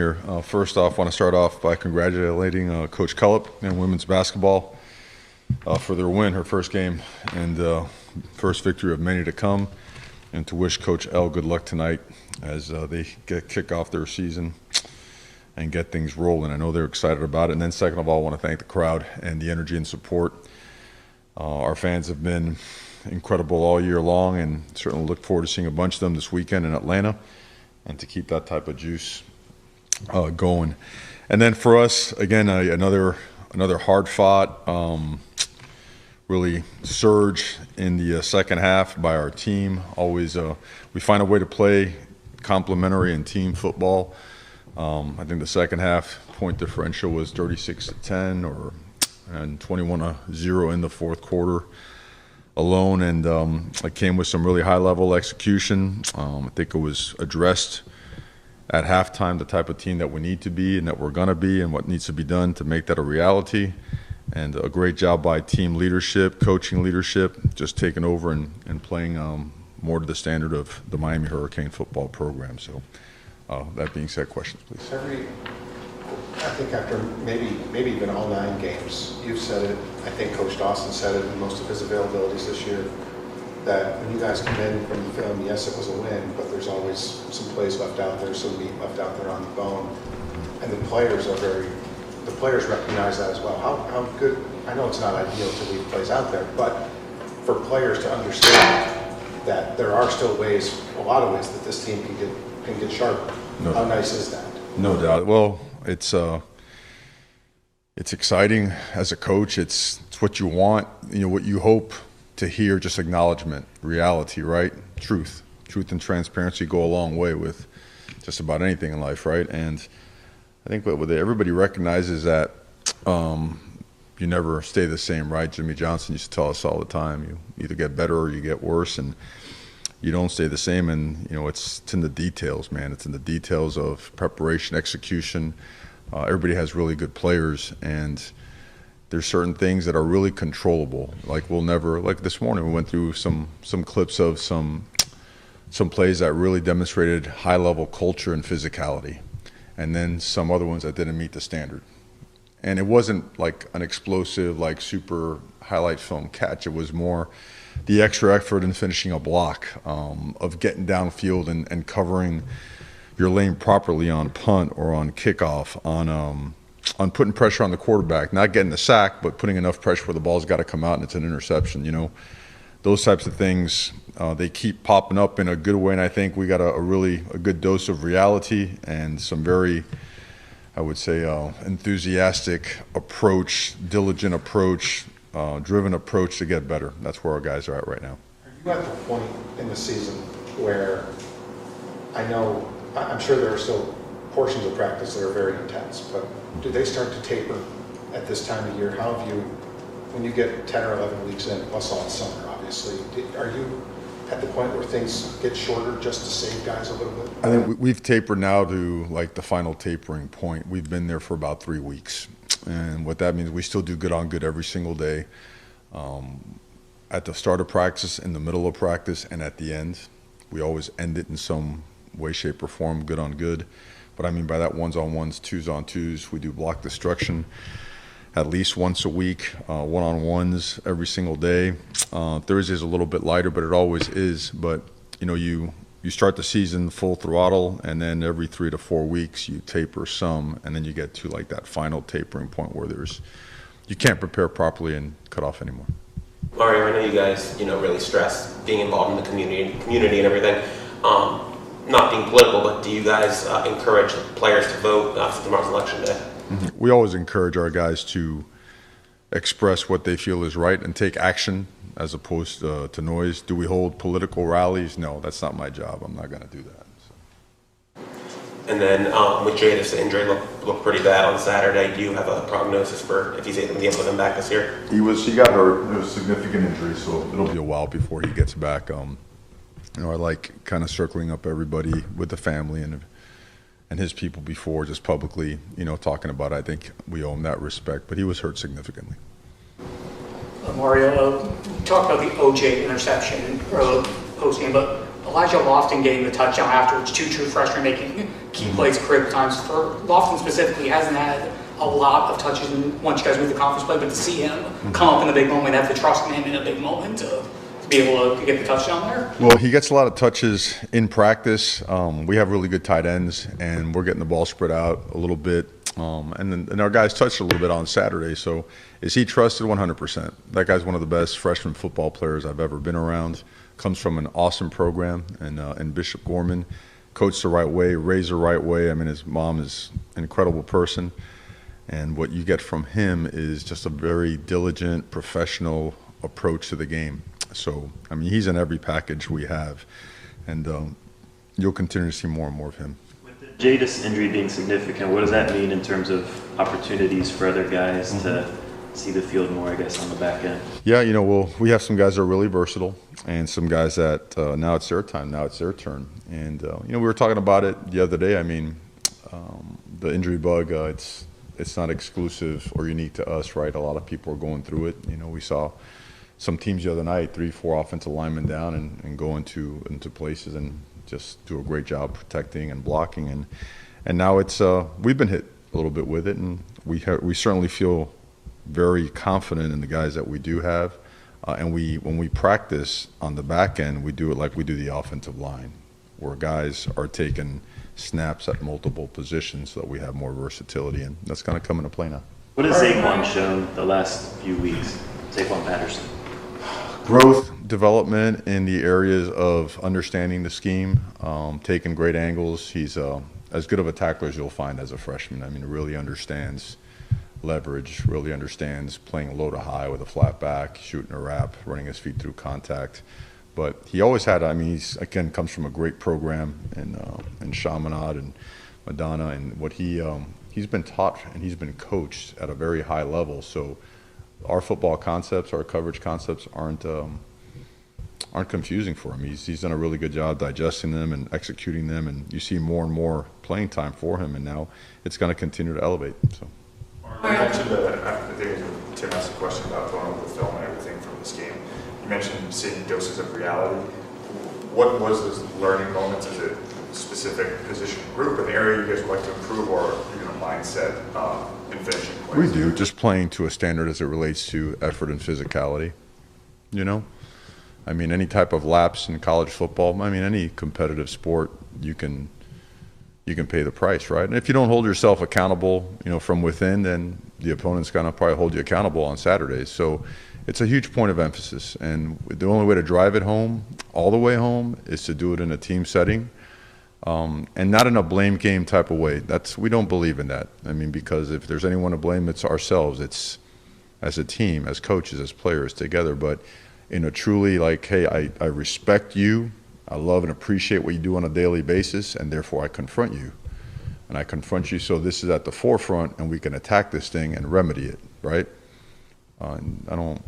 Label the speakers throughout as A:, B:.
A: Here, first off, I want to start off by congratulating Coach Cullip and women's basketball for their win, her first game, and first victory of many to come, and to wish Coach L good luck tonight as they kick off their season and get things rolling. I know they're excited about it. And then second of all, I want to thank the crowd and the energy and support. Our fans have been incredible all year long, and certainly look forward to seeing a bunch of them this weekend in Atlanta, and to keep that type of juice going. And then for us, again, another hard-fought, really surge in the second half by our team. Always, we find a way to play complementary and team football. I think the second half point differential was 36-10 and 21-0 in the fourth quarter alone, and it came with some really high-level execution. I think it was addressed at halftime, the type of team that we need to be and that we're going to be, and what needs to be done to make that a reality. And a great job by team leadership, coaching leadership, just taking over and playing more to the standard of the Miami Hurricane football program. So that being said, questions, please.
B: I think after maybe even all 9 games, you've said it, I think Coach Dawson said it in most of his availabilities this year, that when you guys come in from the film, yes, it was a win, but there's always some plays left out there, some meat left out there on the bone. And the players recognize that as well. How good, I know it's not ideal to leave plays out there, but for players to understand that there are still ways, a lot of ways that this team can get sharper.
A: No
B: How
A: doubt.
B: nice is that?
A: No doubt. Well, it's exciting as a coach. It's what you want, what you hope to hear, just acknowledgement, reality, right? Truth and transparency go a long way with just about anything in life, right? And I think what everybody recognizes that you never stay the same, right? Jimmy Johnson used to tell us all the time, you either get better or you get worse, and you don't stay the same. And it's in the details, man. It's in the details of preparation, execution. Everybody has really good players, and there's certain things that are really controllable. Like this morning we went through some clips of some plays that really demonstrated high level culture and physicality, and then some other ones that didn't meet the standard. And it wasn't like an explosive, like super highlight film catch. It was more the extra effort in finishing a block, of getting downfield and covering your lane properly on punt or on kickoff, on putting pressure on the quarterback, not getting the sack, but putting enough pressure where the ball's got to come out and it's an interception. Those types of things, they keep popping up in a good way, and I think we got a good dose of reality and some very, I would say, enthusiastic approach, diligent approach, driven approach to get better. That's where our guys are at right now.
B: Are you at the point in the season where I'm sure there are still portions of practice that are very intense, but do they start to taper at this time of year? How have you, when you get 10 or 11 weeks in, plus all summer, obviously, are you at the point where things get shorter just to save guys a little bit?
A: I think we've tapered now to like the final tapering point. We've been there for about 3 weeks. And what that means, we still do good on good every single day. At the start of practice, in the middle of practice, and at the end. We always end it in some way, shape, or form, good on good. But I mean by that, 1s-on-1s, 2s-on-2s. We do block destruction at least once a week, 1-on-1s every single day. Thursday's a little bit lighter, but it always is. But you start the season full throttle, and then every 3 to 4 weeks you taper some, and then you get to like that final tapering point where you can't prepare properly and cut off anymore.
C: Mario, I know you guys, really stress being involved in the community and everything. Not being political, but do you guys encourage players to vote for tomorrow's election day?
A: Mm-hmm. We always encourage our guys to express what they feel is right and take action as opposed to noise. Do we hold political rallies? No, that's not my job. I'm not going to do that. So.
C: And then with Jadis, the injury looked pretty bad on Saturday. Do you have a prognosis for if he's able to come back this year?
A: He got hurt. It was a significant injury, so it'll be a while before he gets back. I like kind of circling up everybody with the family and his people before just publicly, talking about it. I think we owe him that respect, but he was hurt significantly.
D: Mario, you talked about the OJ interception early post-game, but Elijah Lofton getting the touchdown afterwards, two true freshmen making key plays critical times. For Lofton specifically, hasn't had a lot of touches once you guys move the conference play, but to see him come up in the big moment, have the trust in him in a big moment to be able to get the touchdown there.
A: Well, he gets a lot of touches in practice. We have really good tight ends, and we're getting the ball spread out a little bit. And our guys touched a little bit on Saturday. So is he trusted? 100%. That guy's one of the best freshman football players I've ever been around. Comes from an awesome program in Bishop Gorman. Coached the right way, raised the right way. I mean, his mom is an incredible person. And what you get from him is just a very diligent, professional approach to the game. So, I mean, he's in every package we have. And you'll continue to see more and more of him.
E: With the Jadis injury being significant, what does that mean in terms of opportunities for other guys to see the field more, I guess, on the back end?
A: Yeah, well, we have some guys that are really versatile and some guys that now it's their time, now it's their turn. And, we were talking about it the other day. I mean, the injury bug, it's not exclusive or unique to us, right? A lot of people are going through it. We saw some teams the other night, 3-4 offensive linemen down and go into places and just do a great job protecting and blocking. And now it's we've been hit a little bit with it, and we certainly feel very confident in the guys that we do have. And when we practice on the back end, we do it like we do the offensive line, where guys are taking snaps at multiple positions so that we have more versatility, and that's going to come into play now.
E: What has Saquon shown the last few weeks? Saquon Patterson.
A: Growth, development in the areas of understanding the scheme, taking great angles. He's as good of a tackler as you'll find as a freshman. I mean, really understands leverage, really understands playing low to high with a flat back, shooting a wrap, running his feet through contact. But he always had, he's, again, comes from a great program in Chaminade and Madonna, and what he's been taught and he's been coached at a very high level. So our football concepts, our coverage concepts aren't confusing for him. He's done a really good job digesting them and executing them, and you see more and more playing time for him, and now it's going to continue to elevate. So.
F: You mentioned that, I think Tim asked a question about going over the film and everything from this game. You mentioned seeing doses of reality. What was this learning moments? Is it a specific position group, an area you guys would like to improve, or even a mindset in finishing plays?
A: We do, just playing to a standard as it relates to effort and physicality. I mean, any type of lapse in college football, any competitive sport, you can pay the price, right? And if you don't hold yourself accountable, from within, then the opponent's going to probably hold you accountable on Saturdays. So it's a huge point of emphasis. And the only way to drive it home, all the way home, is to do it in a team setting, and not in a blame game type of way. We don't believe in that. Because if there's anyone to blame, it's ourselves. It's as a team, as coaches, as players together. But in a truly hey, I respect you. I love and appreciate what you do on a daily basis, and therefore I confront you. And I confront you so this is at the forefront, and we can attack this thing and remedy it, right? And I don't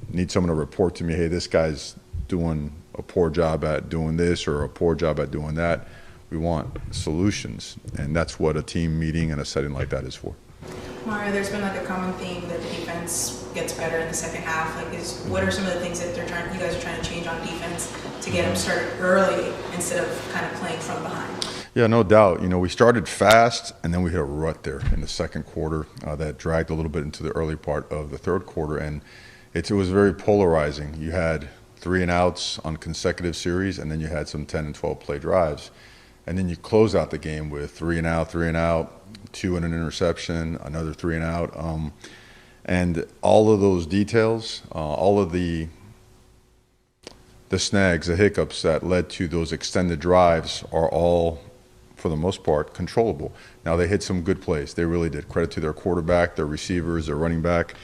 A: need someone to report to me, hey, this guy's doing a poor job at doing this or a poor job at doing that. We want solutions, and that's what a team meeting and a setting like that is for.
G: Mario, there's been a common theme that the defense gets better in the second half. What are some of the things that you guys are trying to change on defense to get them started early instead of kind of playing from behind?
A: Yeah, no doubt. We started fast, and then we hit a rut there in the second quarter that dragged a little bit into the early part of the third quarter, and it was very polarizing. You had 3 and outs on consecutive series, and then you had some 10 and 12 play drives, and then you close out the game with 3 and out, 2 and an interception, another 3 and out, and all of those details, all of the snags, the hiccups that led to those extended drives are all, for the most part, controllable. Now, they hit some good plays. They really did. Credit to their quarterback, their receivers, their running back.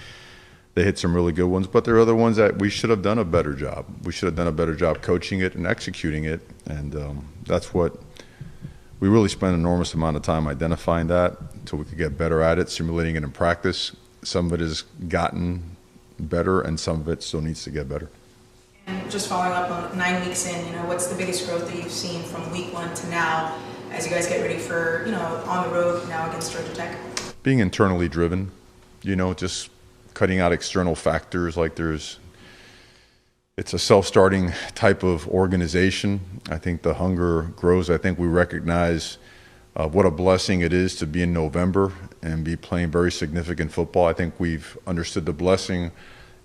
A: They hit some really good ones, but there are other ones that we should have done a better job. We should have done a better job coaching it and executing it, and that's what we really spent an enormous amount of time identifying that until we could get better at it, simulating it in practice. Some of it has gotten better, and some of it still needs to get better.
G: And just following up on 9 weeks in, what's the biggest growth that you've seen from week 1 to now as you guys get ready for, on the road now against Georgia Tech?
A: Being internally driven, just cutting out external factors. Like it's it's a self-starting type of organization. I think the hunger grows. I think we recognize what a blessing it is to be in November and be playing very significant football. I think we've understood the blessing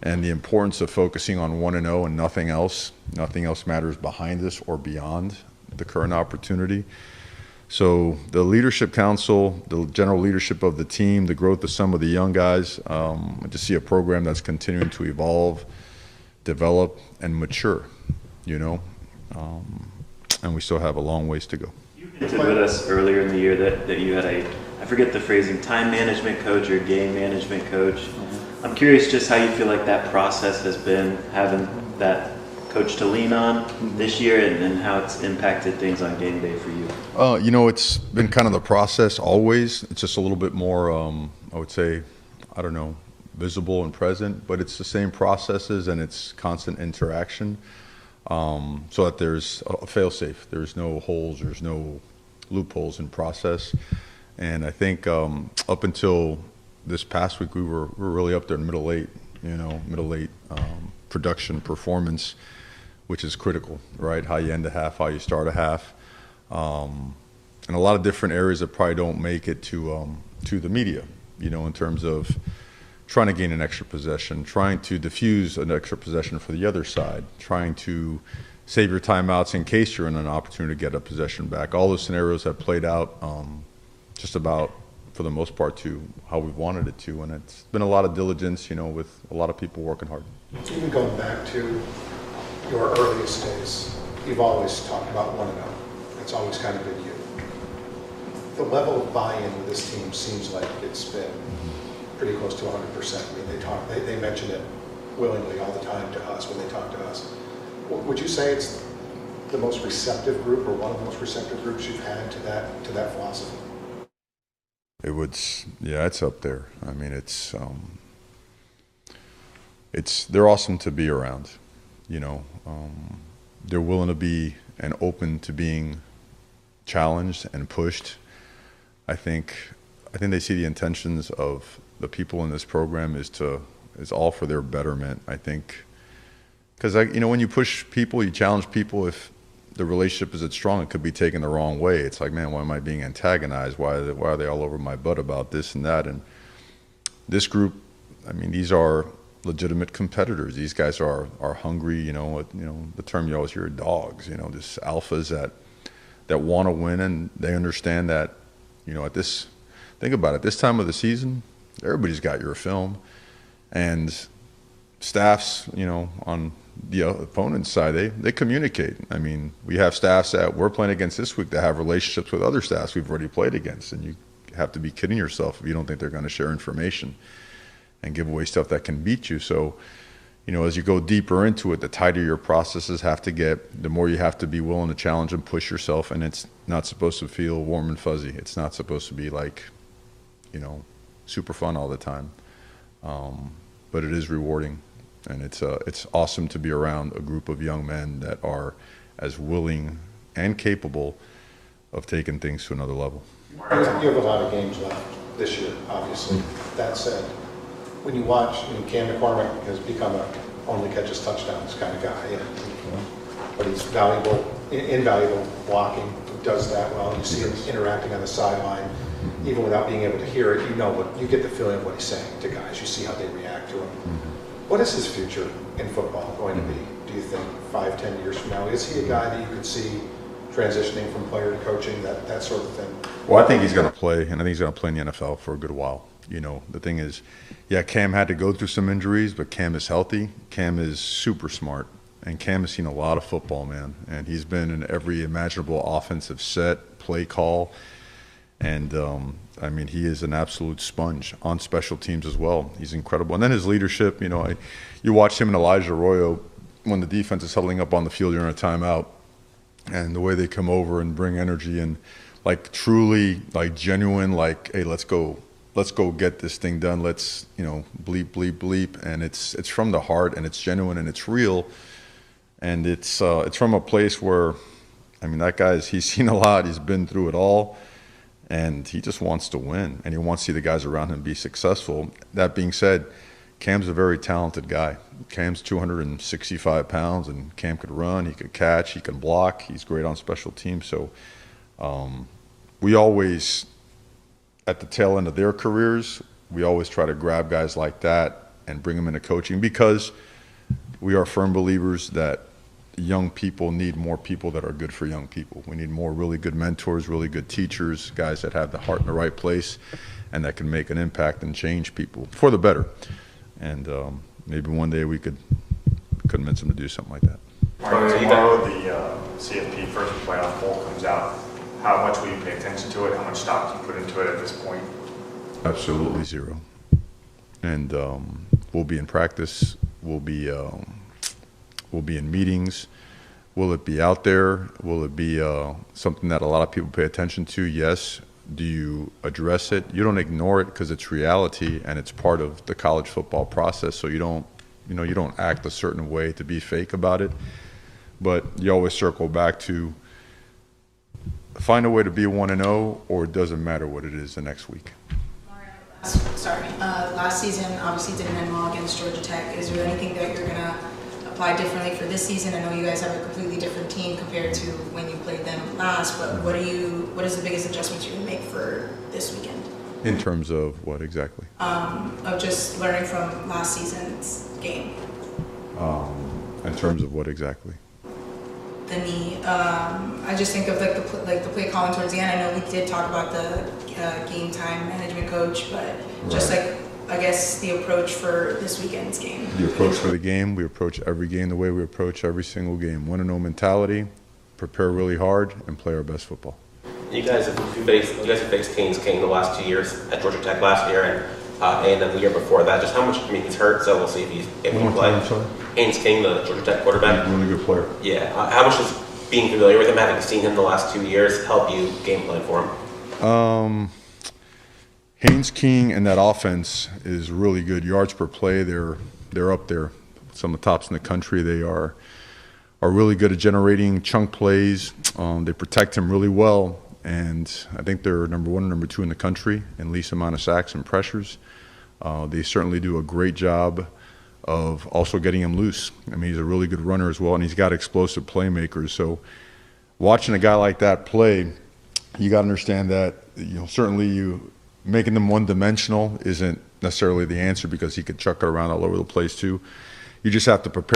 A: and the importance of focusing on 1-0 and nothing else. Nothing else matters behind this or beyond the current opportunity. So the leadership council, the general leadership of the team, the growth of some of the young guys, to see a program that's continuing to evolve, develop, and mature, and we still have a long ways to go.
E: You hinted with us earlier in the year that you had I forget the phrasing, time management coach or game management coach. Mm-hmm. I'm curious just how you feel like that process has been, having that coach to lean on this year, and how it's impacted things on game day for you.
A: It's been kind of the process always. It's just a little bit more, I would say, visible and present, but it's the same processes and it's constant interaction, so that there's a fail-safe. There's no holes, there's no loopholes in process. And I think up until this past week, we were really up there in middle eight production performance, which is critical, right? How you end a half, how you start a half, and a lot of different areas that probably don't make it to the media, in terms of trying to gain an extra possession, trying to diffuse an extra possession for the other side, trying to save your timeouts in case you're in an opportunity to get a possession back. All those scenarios have played out just about, for the most part, to how we wanted it to, and it's been a lot of diligence, with a lot of people working hard.
B: Even going back to your earliest days, you've always talked about 1-0. It's always kind of been you. The level of buy-in with this team seems like it's been pretty close to 100%. I mean, they mention it willingly all the time to us when they talk to us. Would you say it's the most receptive group, or one of the most receptive groups you've had to that philosophy?
A: It's up there. I mean, they're awesome to be around. They're willing to be and open to being challenged and pushed. I think they see the intentions of the people in this program is all for their betterment. I think, because when you push people, you challenge people, if the relationship isn't strong, it could be taken the wrong way. It's like, man, why am I being antagonized? Why are they all over my butt about this and that? And this group, I mean, these are legitimate competitors. These guys are hungry. The term you always hear, dogs. Just alphas that want to win, and they understand that. Think about it. This time of the season, everybody's got your film, and staffs, on the opponent's side, they communicate. I mean, we have staffs that we're playing against this week that have relationships with other staffs we've already played against, and you have to be kidding yourself if you don't think they're going to share information and give away stuff that can beat you. So, as you go deeper into it, the tighter your processes have to get, the more you have to be willing to challenge and push yourself, and it's not supposed to feel warm and fuzzy. It's not supposed to be like, super fun all the time. But it is rewarding, and it's awesome to be around a group of young men that are as willing and capable of taking things to another level.
B: You have a lot of games left this year, obviously. That said, when you watch, Cam McCormick has become a only catches touchdowns kind of guy, but he's invaluable blocking, does that well. You see him interacting on the sideline, even without being able to hear it. You get the feeling of what he's saying to guys. You see how they react to him. What is his future in football going to be, do you think, 5-10 years from now? Is he a guy that you could see transitioning from player to coaching, that sort of thing?
A: Well, I think he's going to play, and I think he's going to play in the NFL for a good while. The thing is, Cam had to go through some injuries, but Cam is healthy. Cam is super smart, and Cam has seen a lot of football, man. And he's been in every imaginable offensive set, play call. And, he is an absolute sponge on special teams as well. He's incredible. And then his leadership, you watch him and Elijah Arroyo when the defense is huddling up on the field during a timeout, and the way they come over and bring energy and, truly, genuine, hey, let's go get this thing done. Let's, bleep, bleep, bleep. And it's from the heart, and it's genuine, and it's real. And it's from a place where, that guy's, he's seen a lot. He's been through it all, and he just wants to win, and he wants to see the guys around him be successful. That being said, Cam's a very talented guy. Cam's 265 pounds, and Cam could run, he could catch, he can block. He's great on special teams. So we always, at the tail end of their careers, we always try to grab guys like that and bring them into coaching, because we are firm believers that young people need more people that are good for young people. We need more really good mentors, really good teachers, guys that have the heart in the right place and that can make an impact and change people for the better. And maybe one day we could convince them to do something like that.
F: Tomorrow the CFP first playoff poll comes out. How much will you pay attention to it? How much stock do you put into it at this point?
A: Absolutely zero. And we'll be in practice. We'll be in meetings. Will it be out there? Will it be something that a lot of people pay attention to? Yes. Do you address it? You don't ignore it, because it's reality and it's part of the college football process. So you don't act a certain way to be fake about it. But you always circle back to find a way to be 1-0, or it doesn't matter what it is the next week.
G: Last season obviously didn't end well against Georgia Tech. Is there anything that you're gonna apply differently for this season? I know you guys have a completely different team compared to when you played them last, but what is the biggest adjustments you're gonna make for this weekend?
A: In terms of what exactly?
G: Of just learning from last season's game.
A: In terms of what exactly?
G: The knee. I just think of the play calling towards the end. I know we did talk about the game time management coach, but just
A: Right.
G: I guess the approach for this weekend's game.
A: The approach for the game, we approach every game the way we approach every single game. 1-0 mentality, prepare really hard, and play our best football.
C: You guys have faced Haynes King the last 2 years at Georgia Tech last year and A&M the year before that. Just how much? I mean, he's hurt, so we'll see if he's able to play.
A: I'm sorry?
C: Haynes King, the Georgia Tech quarterback.
A: Really good player.
C: Yeah. How much does being familiar with him, having seen him the last 2 years, help you game plan for him?
A: Haynes King and that offense is really good. Yards per play, they're up there, some of the tops in the country. They are really good at generating chunk plays. They protect him really well, and I think they're number 1 and number 2 in the country in least amount of sacks and pressures. They certainly do a great job of also getting him loose. I mean, he's a really good runner as well, and he's got explosive playmakers. So watching a guy like that play, you got to understand that, certainly making them one-dimensional isn't necessarily the answer, because he could chuck it around all over the place too. You just have to prepare